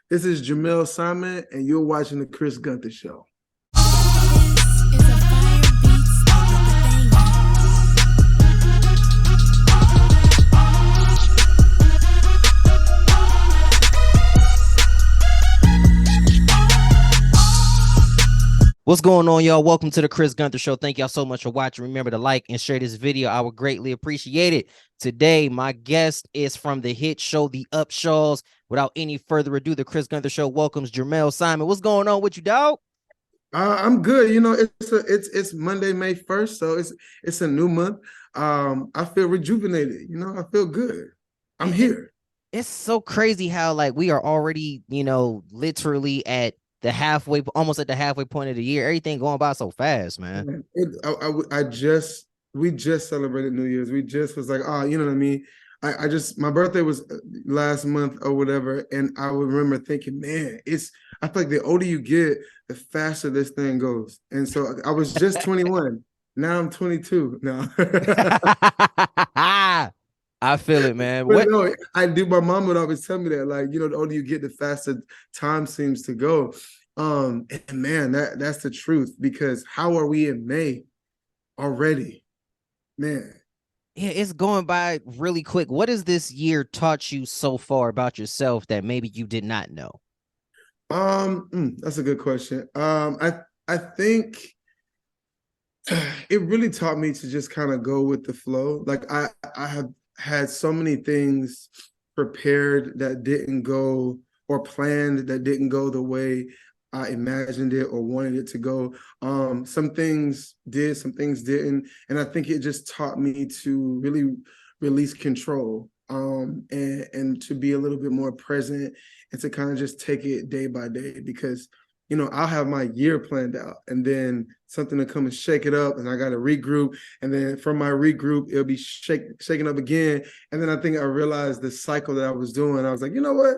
This is Jermelle Simon, and you're watching the Chris Gunther Show. What's going on, y'all? Welcome to the Chris Gunther Show. Thank y'all so much for watching. Remember to like and share this video. I would greatly appreciate it. Today, my guest is from the hit show, The Upshaws. Without any further ado, the Chris Gunther Show welcomes Jermelle Simon. What's going on with you, dog? I'm good. You know, it's Monday, May 1st, so it's a new month. I feel rejuvenated. You know, I feel good. I'm here. It's so crazy how we are already, literally at the halfway, almost at the halfway point of the year. Everything going by so fast, man. We just celebrated New Year's. We just was like, oh, you know what I mean? My birthday was last month or whatever, and I would remember thinking, man, I feel like the older you get, the faster this thing goes. And so I was just 21. Now I'm 22 now. I feel it, man. But no, I do. My mom would always tell me that, like, you know, the older you get, the faster time seems to go. And man, that's the truth, because how are we in May already? Man. Yeah, it's going by really quick. What has this year taught you so far about yourself that maybe you did not know? That's a good question. I think it really taught me to just kind of go with the flow. Like I have had so many things prepared that didn't go, or planned that didn't go the way I imagined it or wanted it to go. Some things did, some things didn't. And I think it just taught me to really release control, and to be a little bit more present, and to kind of just take it day by day, because you know, I'll have my year planned out, and then something to come and shake it up, and I got to regroup. And then from my regroup, it'll be shaking up again. And then I think I realized the cycle that I was doing. I was like, you know what?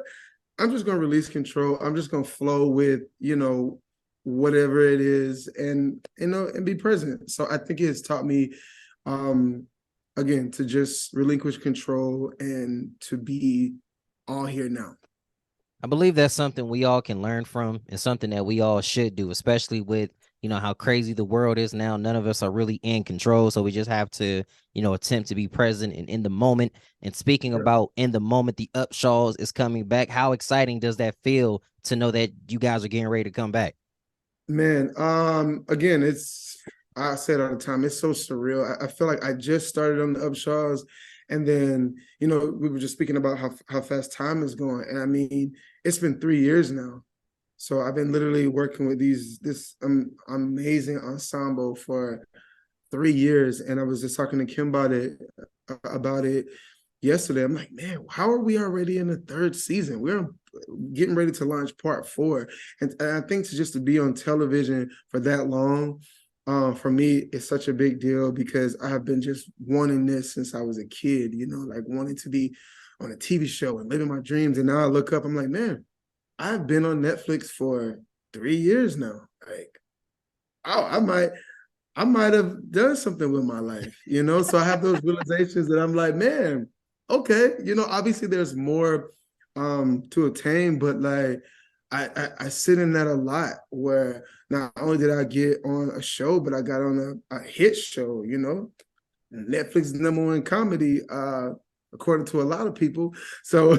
I'm just going to release control. I'm just going to flow with, you know, whatever it is, and, you know, and be present. So I think it has taught me, again, to just relinquish control and to be all here now. I believe that's something we all can learn from, and something that we all should do, especially with, how crazy the world is now. None of us are really in control. So we just have to, attempt to be present and in the moment. And speaking about in the moment, the Upshaws is coming back. How exciting does that feel to know that you guys are getting ready to come back? Man, again, I say it all the time, it's so surreal. I feel like I just started on the Upshaws, and then, you know, we were just speaking about how fast time is going. And I mean, it's been 3 years now. So I've been literally working with this amazing ensemble for 3 years. And I was just talking to Kim about it yesterday. I'm like, man, how are we already in the third season? We're getting ready to launch part 4. And I think to be on television for that long, for me, it's such a big deal, because I have been just wanting this since I was a kid, you know, like wanting to be on a TV show and living my dreams. And now I look up, I'm like, man, I've been on Netflix for 3 years now. Like, oh, I might have done something with my life, you know? So I have those realizations that I'm like, man, okay, you know, obviously there's more to attain, but like I sit in that a lot, where not only did I get on a show, but I got on a hit show, you know, Netflix #1 comedy, according to a lot of people. So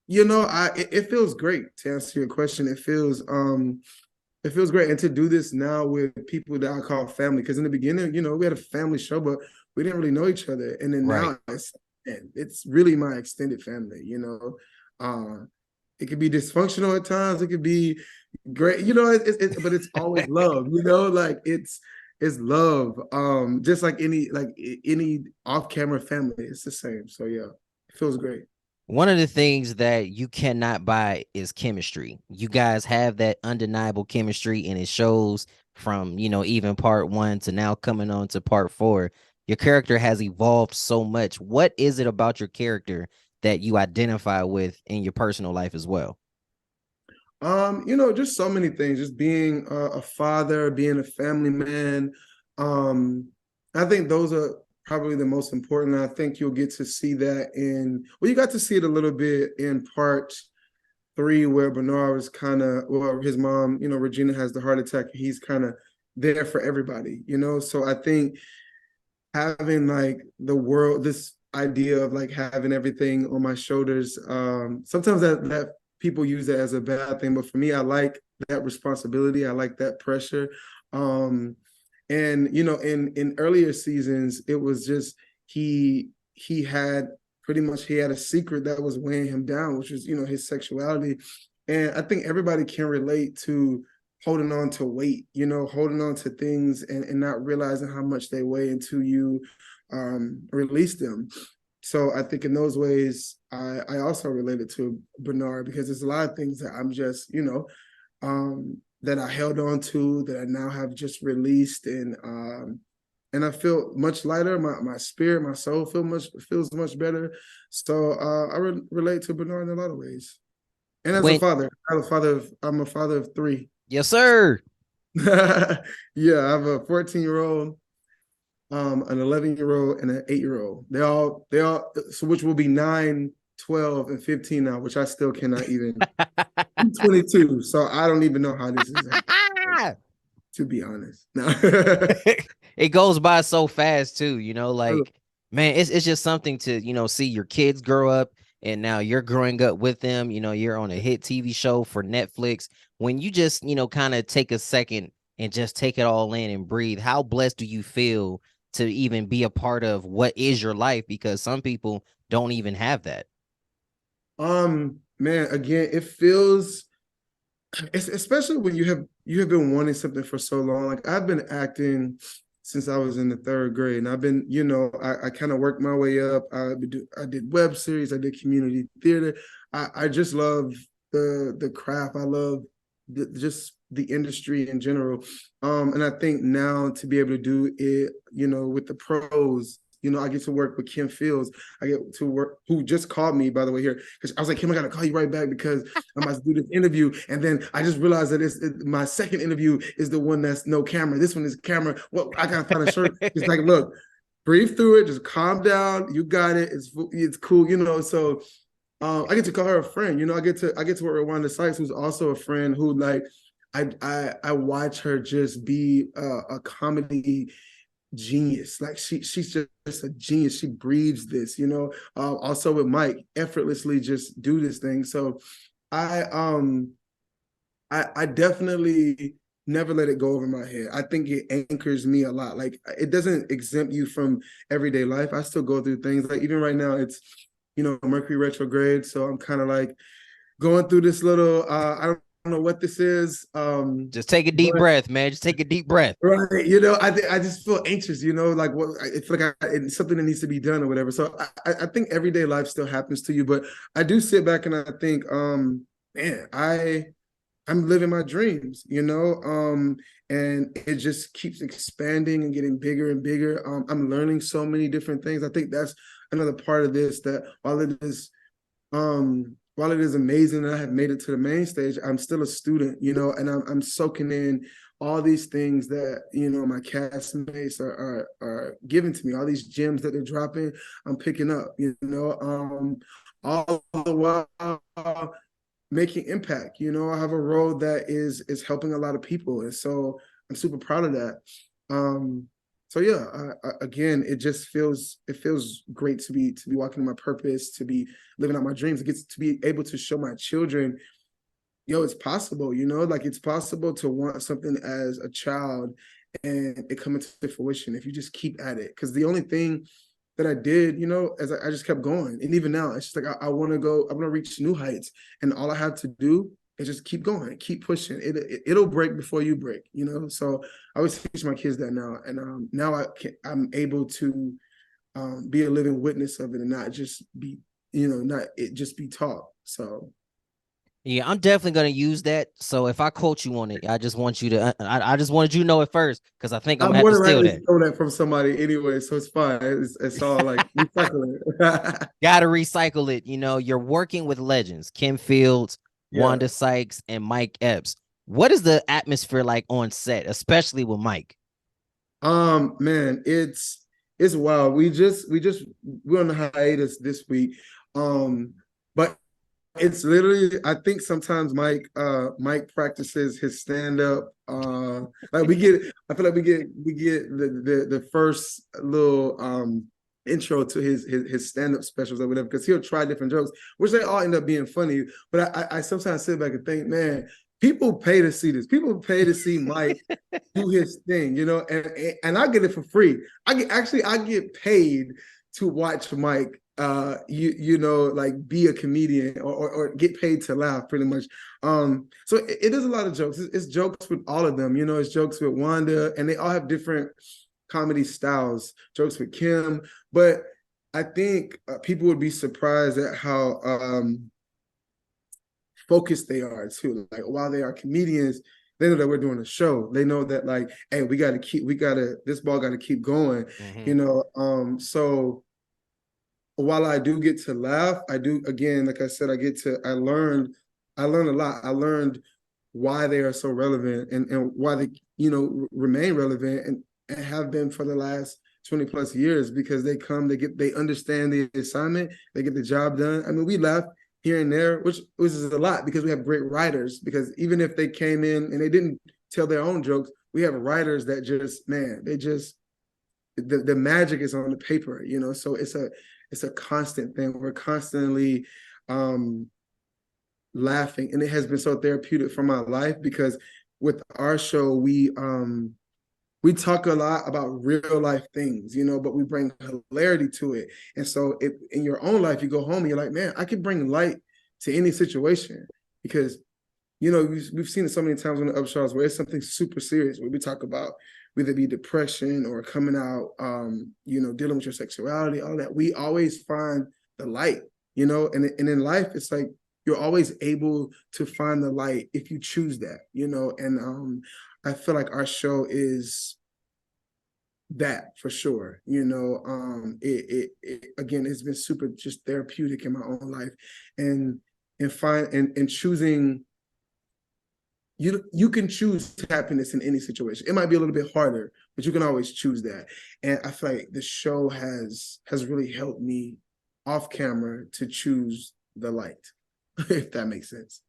you know, it feels great, to answer your question. It feels great. And to do this now with people that I call family, because in the beginning, you know, we had a family show, but we didn't really know each other. And then now it's really my extended family, you know. It could be dysfunctional at times. It could be great, you know, but it's always love, you know, like it's love. Just like any off-camera family, it's the same. So yeah, it feels great. One of the things that you cannot buy is chemistry. You guys have that undeniable chemistry, and it shows from, even part 1 to now coming on to part 4. Your character has evolved so much. What is it about your character that you identify with in your personal life as well? You know, just so many things, just being a father, being a family man. I think those are probably the most important. I think you'll get to see that you got to see it a little bit in part 3, where Bernard was kind of, well, his mom, Regina has the heart attack. He's kind of there for everybody, So I think having like the world, this idea of like having everything on my shoulders, sometimes that people use that as a bad thing, but for me, I like that responsibility. I like that pressure. And in earlier seasons, it was just he had he had a secret that was weighing him down, which was his sexuality. And I think everybody can relate to holding on to weight, holding on to things and not realizing how much they weigh until you release them. So I think in those ways, I also related to Bernard, because there's a lot of things that I'm just, that I held on to, that I now have just released, and I feel much lighter. My spirit, my soul feels much better. So I relate to Bernard in a lot of ways. And as a father, I'm a father of 3. Yes, sir. Yeah, I have a 14-year-old, an 11-year-old, and an 8-year-old. They all so which will be 9, 12, and 15 now, which I still cannot even. I'm 22, so I don't even know how this is happening, to be honest. No. It goes by so fast too, like, man, it's just something to, see your kids grow up, and now you're growing up with them. You're on a hit TV show for Netflix. When you just, kind of take a second and just take it all in and breathe, how blessed do you feel to even be a part of what is your life? Because some people don't even have that. Man, again, it feels, it's especially when you have been wanting something for so long. Like, I've been acting since I was in the 3rd grade, and I've been, I kind of worked my way up. I did web series, I did community theater. I just love the craft. I love just the industry in general. And I think now to be able to do it, with the pros, I get to work with Kim Fields. I get to work, who just called me, by the way, here, because I was like, Kim, I got to call you right back because I'm about to do this interview. And then I just realized that my second interview is the one that's no camera. This one is camera. Well, I got to find a shirt. It's like, look, breathe through it. Just calm down. You got it. It's cool, So I get to call her a friend. I get to work with Wanda Sykes, who's also a friend who, like, I watch her just be a comedy genius. Like, she's just a genius. She breathes this, also with Mike, effortlessly just do this thing. So I definitely never let it go over my head. I think it anchors me a lot. Like, it doesn't exempt you from everyday life. I still go through things. Like, even right now, it's Mercury retrograde, so I'm kind of like going through this little I don't know what this is. Just take a deep breath, man. Just take a deep breath. Right. I just feel anxious, like, what, it's like it's something that needs to be done or whatever. So I think everyday life still happens to you, but I do sit back and I think, man, I'm living my dreams, and it just keeps expanding and getting bigger and bigger. I'm learning so many different things. I think that's another part of this, that while it is amazing that I have made it to the main stage, I'm still a student, and I'm soaking in all these things that, my castmates are giving to me, all these gems that they're dropping, I'm picking up, all the while making impact. I have a role that is helping a lot of people, and so I'm super proud of that. So yeah, again, it feels great to be walking in my purpose, to be living out my dreams. It gets to be able to show my children, it's possible. Like, it's possible to want something as a child and it coming to fruition if you just keep at it. Because the only thing that I did, as I just kept going, and even now, it's just like I want to reach new heights, and all I have to do is just keep going, keep pushing. It'll break before you break, So I always teach my kids that now, and now I'm able to be a living witness of it, and not just be, not it just be taught. So. Yeah, I'm definitely gonna use that. So if I quote you on it, I just want you to. I just wanted you to know it first, because I think I'm gonna have to steal that. Stole that from somebody anyway, so it's fine. It's all like recycling. Gotta recycle it. You're working with legends: Kim Fields, Wanda Sykes, and Mike Epps. What is the atmosphere like on set, especially with Mike? Man, it's wild. We're on the hiatus this week. But It's literally, I think sometimes Mike practices his stand-up. Like I feel like we get the first little intro to his stand-up specials or whatever, because he'll try different jokes, which they all end up being funny. But I sometimes sit back and think, man, people pay to see this. People pay to see Mike do his thing, and I get it for free. I get paid to watch Mike like be a comedian or get paid to laugh pretty much. So it is a lot of jokes. It's jokes with all of them, it's jokes with Wanda, and they all have different comedy styles, jokes with Kim. But I think people would be surprised at how focused they are too. Like, while they are comedians, they know that we're doing a show. They know that, like, hey, this ball got to keep going, so while I do get to laugh, I do, again, like I said, I learned a lot. I learned why they are so relevant, and why they, remain relevant, and have been for the last 20 plus years, because they understand the assignment, they get the job done. I mean, we laugh here and there, which is a lot, because we have great writers, because even if they came in and they didn't tell their own jokes, we have writers that the magic is on the paper, so it's a constant thing. We're constantly laughing, and it has been so therapeutic for my life, because with our show, we talk a lot about real life things, but we bring hilarity to it. And so in your own life, you go home and you're like, man, I can bring light to any situation, because we've seen it so many times on the Upshaws where it's something super serious, where we talk about whether it be depression or coming out, dealing with your sexuality, all that. We always find the light, and in life, it's like you're always able to find the light if you choose that, and I feel like our show is that for sure. It again, it's been super just therapeutic in my own life, and choosing. You can choose happiness in any situation. It might be a little bit harder, but you can always choose that. And I feel like the show has really helped me off camera to choose the light, if that makes sense.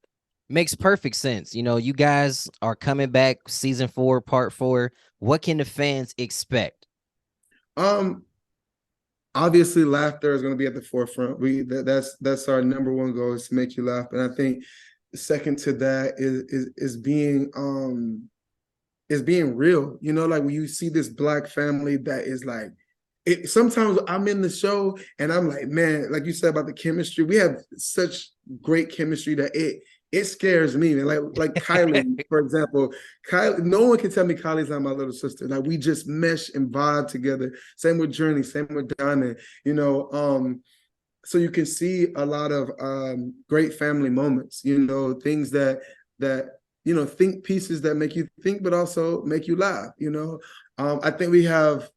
Makes perfect sense. You guys are coming back, season 4, part 4. What can the fans expect? Obviously, laughter is going to be at the forefront. That's our number one goal, is to make you laugh. And I think second to that is being real. Like, when you see this Black family that is like, sometimes I'm in the show and I'm like, man, like you said about the chemistry, we have such great chemistry that it scares me, man. Like Kylie, for example. Kylie, no one can tell me Kylie's not my little sister. Like, we just mesh and vibe together. Same with Journey, same with Donna, so you can see a lot of great family moments, things that think pieces that make you think, but also make you laugh. I think we have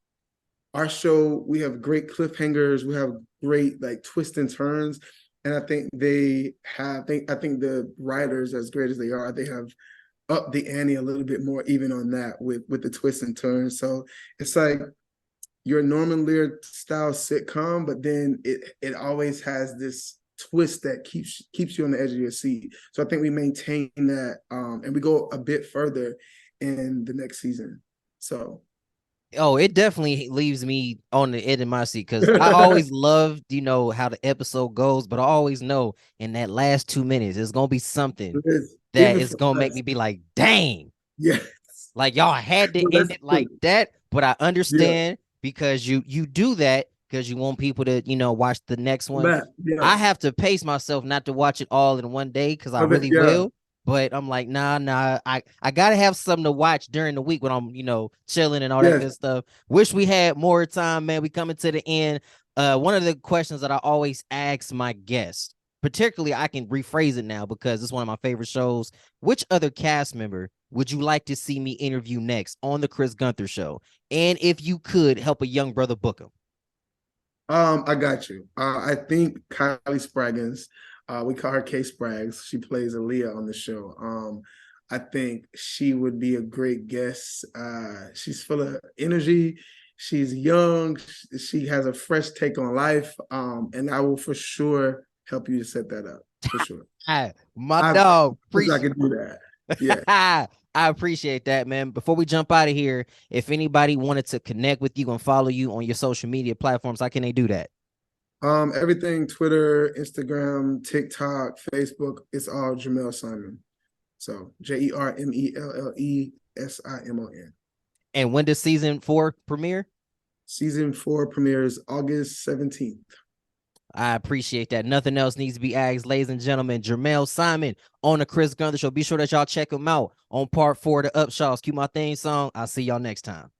our show, we have great cliffhangers, we have great like twists and turns, and I think the writers, as great as they are, they have upped the ante a little bit more, even on that, with the twists and turns. So it's like your Norman Lear style sitcom, but then it always has this twist that keeps you on the edge of your seat. So I think we maintain that, and we go a bit further in the next season. So it definitely leaves me on the edge of my seat, because I always loved, how the episode goes, but I always know in that last 2 minutes, it's gonna be something that is gonna make me be like, dang. Yes. Like, y'all had to end it like that, but I understand, because you do that because you want people to, watch the next one. I have to pace myself not to watch it all in one day, because I really will. But I'm like, nah, I gotta have something to watch during the week when I'm, chilling and all that good stuff. Wish we had more time, man. We coming to the end. One of the questions that I always ask my guests, particularly, I can rephrase it now because it's one of my favorite shows. Which other cast member would you like to see me interview next on the Chris Gunther Show? And if you could help a young brother book him. I got you. I think Kylie Spraggins, we call her K Spraggs. She plays Aaliyah on the show. I think she would be a great guest. She's full of energy. She's young. She has a fresh take on life. And I will for sure help you to set that up. for sure. My I dog, wish I appreciate. could do that. Yeah. I appreciate that, man. Before we jump out of here, if anybody wanted to connect with you and follow you on your social media platforms, how can they do that? Everything Twitter, Instagram, TikTok, Facebook, it's all Jermelle Simon. So JermelleSimon. And when does season 4 premiere? Season 4 premieres August 17th. I appreciate that. Nothing else needs to be asked, ladies and gentlemen. Jermelle Simon on the Chris Gunther Show. Be sure that y'all check him out on part 4 of the Upshaws. Cue my theme song. I'll see y'all next time.